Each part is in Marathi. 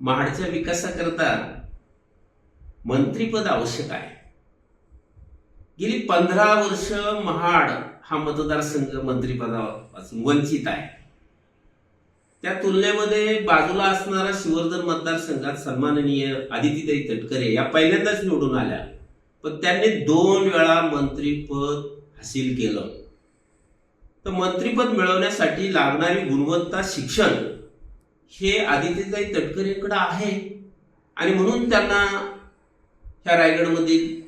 महाडच्या विकासाकरता मंत्रिपद आवश्यक आहे. गेली 15 वर्ष महाड हा मतदारसंघ मंत्रिपदापासून वंचित आहे. त्या तुलनेमध्ये बाजूला असणारा शिवर्धन मतदारसंघात सन्माननीय आदितीताई तटकरे या पहिल्यांदाच निवडून आल्या, पण त्यांनी 2 वेळा मंत्रिपद हासिल केलं. तर मंत्रिपद मिळवण्यासाठी लागणारी गुणवत्ता शिक्षण हे आदितीताई तटकरेंकडे आहे आणि म्हणून त्यांना ह्या रायगडमधील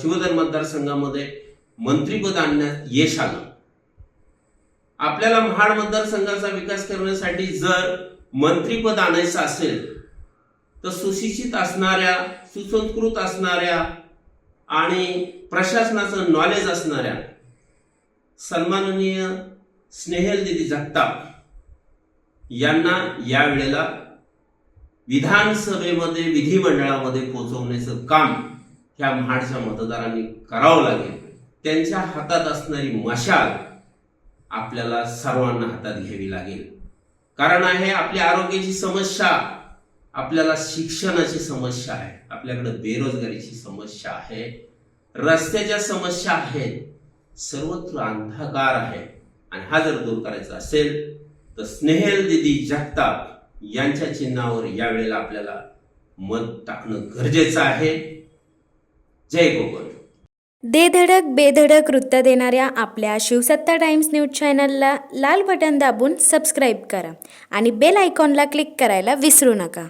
शिवधन मतदारसंघामध्ये मंत्रिपद आणण्यात यश आलं. आपल्याला महाड मतदारसंघाचा विकास करण्यासाठी जर मंत्रिपद आणायचं असेल तर सुशिक्षित असणाऱ्या, सुसंस्कृत असणाऱ्या आणि प्रशासनाचं नॉलेज असणाऱ्या सन्माननीय स्नेहल दीदी जगताप यांना यावेळेला विधानसभेमध्ये, विधिमंडळामध्ये पोहोचवण्याचं काम ह्या महाडच्या मतदारांनी करावं लागेल. त्यांच्या हातात असणारी मशाल आपल्याला सर्वांना हातात घ्यावी लागेल. कारण आहे आपल्या आरोग्याची समस्या, आपल्याला शिक्षणाची समस्या आहे, आपल्याकडे बेरोजगारीची समस्या आहे, रस्त्याच्या समस्या आहेत, सर्वत्र अंधकार आहे. आणि हा जर दूर करायचा असेल तर स्नेहल दीदी जगताप यांच्या चिन्हावर यावेळेला आपल्याला मत टाकणं गरजेचं आहे. जय कोकण. दे धडक बेधडक वृत्त देणाऱ्या आपल्या शिवसत्ता टाइम्स न्यूज चॅनलला लाल बटन दाबून सबस्क्राईब करा आणि बेल आयकॉनला क्लिक करायला विसरू नका.